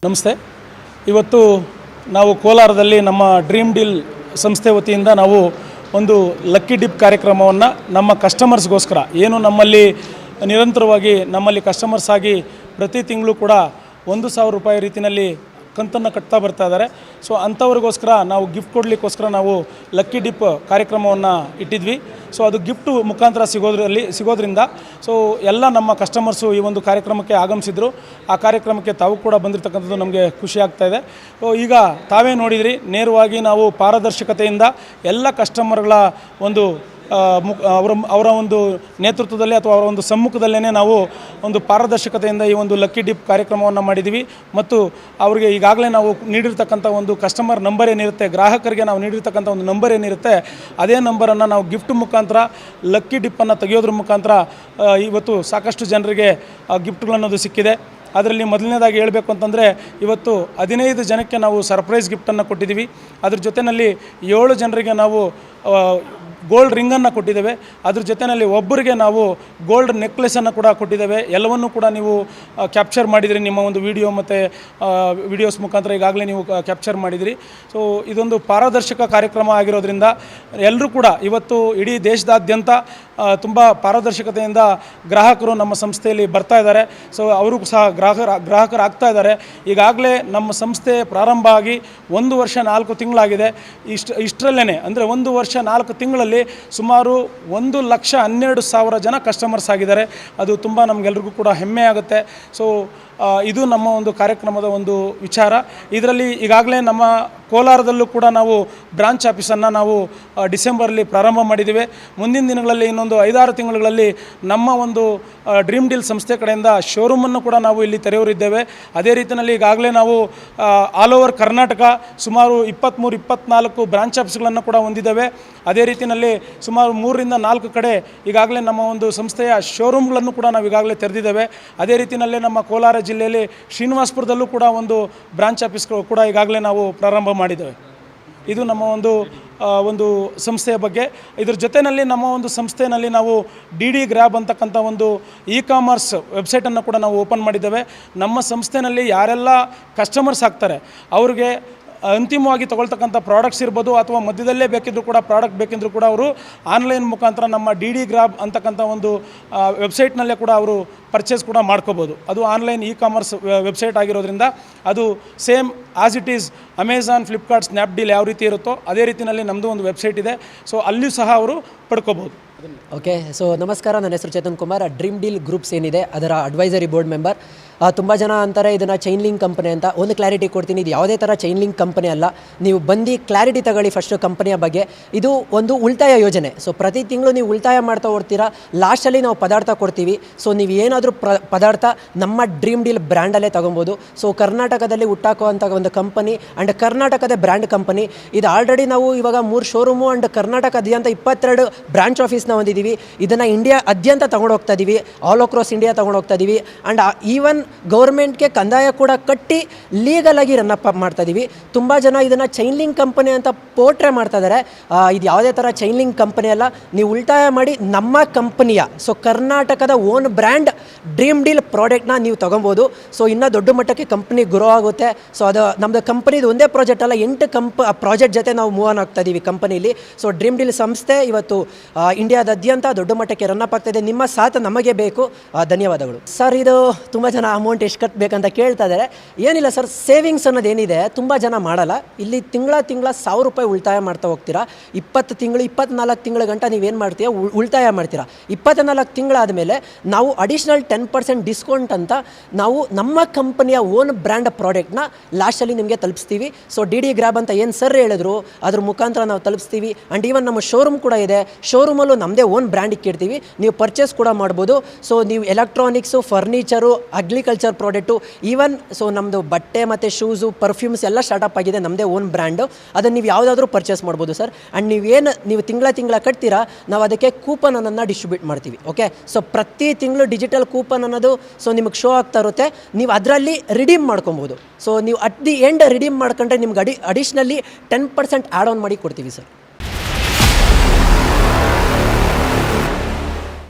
ನಮಸ್ತೆ. ಇವತ್ತು ನಾವು ಕೋಲಾರದಲ್ಲಿ ನಮ್ಮ ಡ್ರೀಮ್ ಡೀಲ್ ಸಂಸ್ಥೆ ವತಿಯಿಂದ ನಾವು ಒಂದು ಲಕ್ಕಿ ಡಿಪ್ ಕಾರ್ಯಕ್ರಮವನ್ನು ನಮ್ಮ ಕಸ್ಟಮರ್ಸ್ಗೋಸ್ಕರ ಏನು ನಮ್ಮಲ್ಲಿ ನಿರಂತರವಾಗಿ ನಮ್ಮಲ್ಲಿ ಕಸ್ಟಮರ್ಸ್ ಆಗಿ ಪ್ರತಿ ತಿಂಗಳು ಕೂಡ 1,000 ರೂಪಾಯಿ ರೀತಿಯಲ್ಲಿ ಕಂತನ್ನು ಕಟ್ತಾ ಬರ್ತಾ ಇದ್ದಾರೆ. ಸೊ ಅಂಥವ್ರಿಗೋಸ್ಕರ ನಾವು ಗಿಫ್ಟ್ ಕೊಡಲಿಕ್ಕೋಸ್ಕರ ನಾವು ಲಕ್ಕಿ ಡಿಪ್ ಕಾರ್ಯಕ್ರಮವನ್ನು ಇಟ್ಟಿದ್ವಿ. ಸೊ ಅದು ಗಿಫ್ಟು ಮುಖಾಂತರ ಸಿಗೋದ್ರಿಂದ ಸೊ ಎಲ್ಲ ನಮ್ಮ ಕಸ್ಟಮರ್ಸು ಈ ಒಂದು ಕಾರ್ಯಕ್ರಮಕ್ಕೆ ಆಗಮಿಸಿದ್ರು. ಆ ಕಾರ್ಯಕ್ರಮಕ್ಕೆ ತಾವು ಕೂಡ ಬಂದಿರತಕ್ಕಂಥದ್ದು ನಮಗೆ ಖುಷಿ ಆಗ್ತಾಯಿದೆ. ಸೊ ಈಗ ತಾವೇ ನೋಡಿದ್ರಿ, ನೇರವಾಗಿ ನಾವು ಪಾರದರ್ಶಕತೆಯಿಂದ ಎಲ್ಲ ಕಸ್ಟಮರ್ಗಳ ಒಂದು ಅವರ ಒಂದು ನೇತೃತ್ವದಲ್ಲಿ ಅಥವಾ ಅವರ ಒಂದು ಸಮ್ಮುಖದಲ್ಲೇ ನಾವು ಒಂದು ಪಾರದರ್ಶಕತೆಯಿಂದ ಈ ಒಂದು ಲಕ್ಕಿ ಡಿಪ್ ಕಾರ್ಯಕ್ರಮವನ್ನು ಮಾಡಿದ್ದೀವಿ. ಮತ್ತು ಅವರಿಗೆ ಈಗಾಗಲೇ ನಾವು ನೀಡಿರ್ತಕ್ಕಂಥ ಒಂದು ಕಸ್ಟಮರ್ ನಂಬರ್ ಏನಿರುತ್ತೆ, ಗ್ರಾಹಕರಿಗೆ ನಾವು ನೀಡಿರ್ತಕ್ಕಂಥ ಒಂದು ನಂಬರ್ ಏನಿರುತ್ತೆ, ಅದೇ ನಂಬರನ್ನು ನಾವು ಗಿಫ್ಟ್ ಮುಖಾಂತರ ಲಕ್ಕಿ ಡಿಪ್ಪನ್ನು ತೆಗೆಯೋದ್ರ ಮುಖಾಂತರ ಇವತ್ತು ಸಾಕಷ್ಟು ಜನರಿಗೆ ಗಿಫ್ಟ್ಗಳನ್ನೋದು ಸಿಕ್ಕಿದೆ. ಅದರಲ್ಲಿ ಮೊದಲನೇದಾಗಿ ಹೇಳಬೇಕು ಅಂತಂದರೆ ಇವತ್ತು 15 ಜನಕ್ಕೆ ನಾವು ಸರ್ಪ್ರೈಸ್ ಗಿಫ್ಟನ್ನು ಕೊಟ್ಟಿದ್ದೀವಿ. ಅದ್ರ ಜೊತೆಯಲ್ಲಿ 7 ಜನರಿಗೆ ನಾವು ಗೋಲ್ಡ್ ರಿಂಗನ್ನು ಕೊಟ್ಟಿದ್ದೇವೆ. ಅದ್ರ ಜೊತೆಯಲ್ಲಿ ಒಬ್ಬರಿಗೆ ನಾವು ಗೋಲ್ಡ್ ನೆಕ್ಲೆಸನ್ನು ಕೂಡ ಕೊಟ್ಟಿದ್ದೇವೆ. ಎಲ್ಲವನ್ನೂ ಕೂಡ ನೀವು ಕ್ಯಾಪ್ಚರ್ ಮಾಡಿದಿರಿ ನಿಮ್ಮ ಒಂದು ವಿಡಿಯೋ ಮತ್ತು ವಿಡಿಯೋಸ್ ಮುಖಾಂತರ ಈಗಾಗಲೇ ನೀವು ಕ್ಯಾಪ್ಚರ್ ಮಾಡಿದಿರಿ. ಸೊ ಇದೊಂದು ಪಾರದರ್ಶಕ ಕಾರ್ಯಕ್ರಮ ಆಗಿರೋದ್ರಿಂದ ಎಲ್ಲರೂ ಕೂಡ ಇವತ್ತು ಇಡೀ ದೇಶದಾದ್ಯಂತ ತುಂಬ ಪಾರದರ್ಶಕತೆಯಿಂದ ಗ್ರಾಹಕರು ನಮ್ಮ ಸಂಸ್ಥೆಯಲ್ಲಿ ಬರ್ತಾ ಇದ್ದಾರೆ. ಸೊ ಅವರು ಸಹ ಗ್ರಾಹಕರಾಗ್ತಾ ಇದ್ದಾರೆ. ಈಗಾಗಲೇ ನಮ್ಮ ಸಂಸ್ಥೆ ಪ್ರಾರಂಭ ಆಗಿ 1 ವರ್ಷ 4 ತಿಂಗಳಾಗಿದೆ. ಇಷ್ಟರಲ್ಲೇ ಅಂದರೆ 1 ವರ್ಷ 4 ತಿಂಗಳಲ್ಲಿ ಸುಮಾರು 1,12,000 ಜನ ಕಸ್ಟಮರ್ಸ್ ಆಗಿದ್ದಾರೆ. ಅದು ತುಂಬ ನಮಗೆಲ್ರಿಗೂ ಕೂಡ ಹೆಮ್ಮೆ ಆಗುತ್ತೆ. ಸೊ ಇದು ನಮ್ಮ ಒಂದು ಕಾರ್ಯಕ್ರಮದ ಒಂದು ವಿಚಾರ. ಇದರಲ್ಲಿ ಈಗಾಗಲೇ ನಮ್ಮ ಕೋಲಾರದಲ್ಲೂ ಕೂಡ ನಾವು ಬ್ರಾಂಚ್ ಆಫೀಸನ್ನು ನಾವು ಡಿಸೆಂಬರಲ್ಲಿ ಪ್ರಾರಂಭ ಮಾಡಿದ್ದೇವೆ. ಮುಂದಿನ ದಿನಗಳಲ್ಲಿ ಇನ್ನೊಂದು 5-6 ತಿಂಗಳಲ್ಲಿ ನಮ್ಮ ಒಂದು ಡ್ರೀಮ್ ಡೀಲ್ ಸಂಸ್ಥೆ ಕಡೆಯಿಂದ ಶೋರೂಮನ್ನು ಕೂಡ ನಾವು ಇಲ್ಲಿ ತೆರೆಯೋರಿದ್ದೇವೆ. ಅದೇ ರೀತಿಯಲ್ಲಿ ಈಗಾಗಲೇ ನಾವು ಆಲ್ ಓವರ್ ಕರ್ನಾಟಕ ಸುಮಾರು 23-24 ಬ್ರಾಂಚ್ ಆಫೀಸ್ಗಳನ್ನು ಕೂಡ ಹೊಂದಿದ್ದೇವೆ. ಅದೇ ರೀತಿಯಲ್ಲಿ ಸುಮಾರು 3-4 ಕಡೆ ಈಗಾಗಲೇ ನಮ್ಮ ಒಂದು ಸಂಸ್ಥೆಯ ಶೋರೂಮ್ಗಳನ್ನು ಕೂಡ ನಾವು ಈಗಾಗಲೇ ತೆರೆದಿದ್ದೇವೆ. ಅದೇ ರೀತಿಯಲ್ಲೇ ನಮ್ಮ ಕೋಲಾರ ಜಿಲ್ಲೆಯಲ್ಲಿ ಶ್ರೀನಿವಾಸಪುರದಲ್ಲೂ ಕೂಡ ಒಂದು ಬ್ರಾಂಚ್ ಆಫೀಸ್ಗಳು ಕೂಡ ಈಗಾಗಲೇ ನಾವು ಪ್ರಾರಂಭ ಮಾಡಿದ್ದೇವೆ. ಇದು ನಮ್ಮ ಒಂದು ಸಂಸ್ಥೆಯ ಬಗ್ಗೆ. ಇದ್ರ ಜೊತೆಯಲ್ಲಿ ನಮ್ಮ ಒಂದು ಸಂಸ್ಥೆಯಲ್ಲಿ ನಾವು DD ಗ್ರ್ಯಾಬ್ ಅಂತಕ್ಕಂಥ ಒಂದು ಇ-ಕಾಮರ್ಸ್ ವೆಬ್ಸೈಟನ್ನು ಕೂಡ ನಾವು ಓಪನ್ ಮಾಡಿದ್ದೇವೆ. ನಮ್ಮ ಸಂಸ್ಥೆಯಲ್ಲಿ ಯಾರೆಲ್ಲ ಕಸ್ಟಮರ್ಸ್ ಆಗ್ತಾರೆ ಅವ್ರಿಗೆ ಅಂತಿಮವಾಗಿ ತೊಗೊಳ್ತಕ್ಕಂಥ ಪ್ರಾಡಕ್ಟ್ಸ್ ಇರ್ಬೋದು ಅಥವಾ ಮಧ್ಯದಲ್ಲೇ ಬೇಕಿದ್ದರೂ ಕೂಡ ಪ್ರಾಡಕ್ಟ್ ಬೇಕಿದ್ದರೂ ಕೂಡ ಅವರು ಆನ್ಲೈನ್ ಮುಖಾಂತರ ನಮ್ಮ DD ಗ್ರ್ಯಾಬ್ ಅಂತಕ್ಕಂಥ ಒಂದು ವೆಬ್ಸೈಟ್ನಲ್ಲೇ ಕೂಡ ಅವರು ಪರ್ಚೇಸ್ ಕೂಡ ಮಾಡ್ಕೋಬೋದು. ಅದು ಆನ್ಲೈನ್ ಇ-ಕಾಮರ್ಸ್ ವೆಬ್ಸೈಟ್ ಆಗಿರೋದ್ರಿಂದ ಅದು same as it is Amazon, Flipkart, Snapdeal ಯಾವ ರೀತಿ ಇರುತ್ತೋ ಅದೇ ರೀತಿಯಲ್ಲಿ ನಮ್ಮದು ಒಂದು ವೆಬ್ಸೈಟ್ ಇದೆ. ಸೊ ಅಲ್ಲಿಯೂ ಸಹ ಅವರು ಪಡ್ಕೋಬೋದು. ಓಕೆ. ಸೊ ನಮಸ್ಕಾರ, ನನ್ನ ಹೆಸರು Chetan Kumar. Dream deal groups ಏನಿದೆ ಅದರ ಅಡ್ವೈಸರಿ ಬೋರ್ಡ್ ಮೆಂಬರ್. ತುಂಬ ಜನ ಅಂತಾರೆ ಇದನ್ನು ಚೈನ್ ಲಿಂಕ್ ಕಂಪನಿ ಅಂತ. ಒಂದು ಕ್ಲಾರಿಟಿ ಕೊಡ್ತೀನಿ, ಇದು ಯಾವುದೇ ಥರ ಚೈನ್ ಲಿಂಕ್ ಕಂಪನಿ ಅಲ್ಲ. ನೀವು ಬಂದು ಕ್ಲಾರಿಟಿ ತಗೊಳ್ಳಿ ಫಸ್ಟು ಕಂಪನಿಯ ಬಗ್ಗೆ. ಇದು ಒಂದು ಉಳಿತಾಯ ಯೋಜನೆ. ಸೊ ಪ್ರತಿ ತಿಂಗಳು ನೀವು ಉಳಿತಾಯ ಮಾಡ್ತಾ ಹೋಗ್ತೀರಾ, ಲಾಸ್ಟಲ್ಲಿ ನಾವು ಪದಾರ್ಥ ಕೊಡ್ತೀವಿ. ಸೊ ನೀವು ಏನಾದರೂ ಪದಾರ್ಥ ನಮ್ಮ ಡ್ರೀಮ್ ಡೀಲ್ ಬ್ರ್ಯಾಂಡಲ್ಲೇ ತೊಗೊಬೋದು. ಸೊ ಕರ್ನಾಟಕದಲ್ಲಿ ಹುಟ್ಟಾಕುವಂಥ ಒಂದು ಕಂಪನಿ ಆ್ಯಂಡ್ ಕರ್ನಾಟಕದ ಬ್ರ್ಯಾಂಡ್ ಕಂಪನಿ ಇದು. ಆಲ್ರೆಡಿ ನಾವು ಇವಾಗ 3 ಶೋರೂಮು ಆ್ಯಂಡ್ ಕರ್ನಾಟಕದಾದ್ಯಂತ 22 ಬ್ರಾಂಚ್ ಆಫೀಸ್ನ ಹೊಂದಿದ್ದೀವಿ. ಇದನ್ನು ಇಂಡಿಯಾ ಅದ್ಯಂತ ತೊಗೊಂಡು ಹೋಗ್ತಾ ಇದ್ದೀವಿ, ಆಲ್ ಅಕ್ರಾಸ್ ಇಂಡಿಯಾ ತೊಗೊಂಡು ಹೋಗ್ತಾ ಇದ್ದೀವಿ. ಆ್ಯಂಡ್ ಈವನ್ ಗೌರ್ಮೆಂಟ್ಗೆ ಕಂದಾಯ ಕೂಡ ಕಟ್ಟಿ ಲೀಗಲಾಗಿ ರನ್ನಪ್ ಮಾಡ್ತಾ ಇದ್ದೀವಿ. ತುಂಬ ಜನ ಇದನ್ನು ಚೈನ್ ಲಿಂಕ್ ಕಂಪನಿ ಅಂತ ಪೋರ್ಟ್ರೇ ಮಾಡ್ತಾ ಇದ್ದಾರೆ. ಇದು ಯಾವುದೇ ಥರ ಚೈನ್ ಲಿಂಕ್ ಕಂಪನಿ ಅಲ್ಲ. ನೀವು ಉಳಿತಾಯ ಮಾಡಿ ನಮ್ಮ ಕಂಪನಿಯ ಸೊ ಕರ್ನಾಟಕದ ಓನ್ ಬ್ರ್ಯಾಂಡ್ ಡ್ರೀಮ್ ಡೀಲ್ ಪ್ರಾಡಕ್ಟ್ನ ನೀವು ತೊಗೊಬೋದು. ಸೊ ಇನ್ನೂ ದೊಡ್ಡ ಮಟ್ಟಕ್ಕೆ ಕಂಪ್ನಿ ಗ್ರೋ ಆಗುತ್ತೆ. ಸೊ ಅದು ನಮ್ಮದು ಕಂಪನಿದು ಒಂದೇ ಪ್ರಾಜೆಕ್ಟ್ ಅಲ್ಲ, 8 ಪ್ರಾಜೆಕ್ಟ್ ಜೊತೆ ನಾವು ಮೂವ್ ಆನ್ ಆಗ್ತಾ ಇದ್ದೀವಿ ಕಂಪನಿಲಿ. ಸೊ ಡ್ರೀಮ್ ಡೀಲ್ ಸಂಸ್ಥೆ ಇವತ್ತು ಇಂಡಿಯಾದಾದ್ಯಂತ ದೊಡ್ಡ ಮಟ್ಟಕ್ಕೆ ರನ್ನಪ್ ಆಗ್ತಾಯಿದೆ. ನಿಮ್ಮ ಸಾಥ್ ನಮಗೆ ಬೇಕು. ಧನ್ಯವಾದಗಳು ಸರ್. ಇದು ತುಂಬ ಜನ ಅಮೌಂಟ್ ಎಷ್ಟು ಕಟ್ಟಬೇಕಂತ ಕೇಳ್ತಾ ಇದ್ದಾರೆ. ಏನಿಲ್ಲ ಸರ್, ಸೇವಿಂಗ್ಸ್ ಅನ್ನೋದು ಏನಿದೆ ತುಂಬ ಜನ ಮಾಡಲ್ಲ. ಇಲ್ಲಿ ತಿಂಗಳ 1,000 ರೂಪಾಯಿ ಉಳಿತಾಯ ಮಾಡ್ತಾ ಹೋಗ್ತೀರಾ. 20 ತಿಂಗಳು 24 ತಿಂಗಳ ಗಂಟ ನೀವೇನು ಮಾಡ್ತೀರಾ, ಉಳಿತಾಯ ಮಾಡ್ತೀರಾ. 24 ತಿಂಗಳಾದಮೇಲೆ ನಾವು ಅಡಿಷ್ನಲ್ 10% ಡಿಸ್ಕೌಂಟ್ ಅಂತ ನಾವು ನಮ್ಮ ಕಂಪನಿಯ ಓನ್ ಬ್ರ್ಯಾಂಡ್ ಪ್ರಾಡಕ್ಟ್ನ ಲಾಸ್ಟಲ್ಲಿ ನಿಮಗೆ ತಲುಪಿಸ್ತೀವಿ. ಸೊ DD ಗ್ರ್ಯಾಬ್ ಅಂತ ಏನು ಸರ್ ಹೇಳಿದ್ರು ಅದ್ರ ಮುಖಾಂತರ ನಾವು ತಲುಪಿಸ್ತೀವಿ. ಆ್ಯಂಡ್ ಈವನ್ ನಮ್ಮ ಶೋರೂಮ್ ಕೂಡ ಇದೆ. ಶೋರೂಮಲ್ಲೂ ನಮ್ಮದೇ ಓನ್ ಬ್ರ್ಯಾಂಡ್ ಇಕ್ಕಿರ್ತೀವಿ, ನೀವು ಪರ್ಚೇಸ್ ಕೂಡ ಮಾಡ್ಬೋದು. ಸೊ ನೀವು electronics, furniture, agriculture product, even so ನಮ್ಮದು ಬಟ್ಟೆ ಮತ್ತು ಶೂಸು, ಪರ್ಫ್ಯೂಮ್ಸ್ ಎಲ್ಲ ಸ್ಟಾರ್ಟಪ್ ಆಗಿದೆ, ನಮ್ಮದೇ ಓನ್ ಬ್ರ್ಯಾಂಡು. ಅದನ್ನು ನೀವು ಯಾವುದಾದ್ರೂ ಪರ್ಚೇಸ್ ಮಾಡ್ಬೋದು ಸರ್. ಆ್ಯಂಡ್ ನೀವು ತಿಂಗಳ ಕಟ್ತೀರಾ, ನಾವು ಅದಕ್ಕೆ ಕೂಪನನ್ನು ಡಿಸ್ಟ್ರಿಬ್ಯೂಟ್ ಮಾಡ್ತೀವಿ. ಓಕೆ. ಸೊ ಪ್ರತಿ ತಿಂಗಳು ಡಿಜಿಟಲ್ ಕೂಪನ್ ಅನ್ನೋದು ಸೊ ನಿಮಗೆ ಶೋ ಆಗ್ತಾ ಇರುತ್ತೆ. ನೀವು ಅದರಲ್ಲಿ ರಿಡೀಮ್ ಮಾಡ್ಕೊಬೋದು. ಸೊ ನೀವು ಅಟ್ ದಿ ಎಂಡ್ ರಿಡೀಮ್ ಮಾಡ್ಕೊಂಡ್ರೆ ನಿಮ್ಗೆ ಅಡಿಷ್ನಲಿ 10% ಆ್ಯಡ್ ಆನ್ ಮಾಡಿ ಕೊಡ್ತೀವಿ ಸರ್.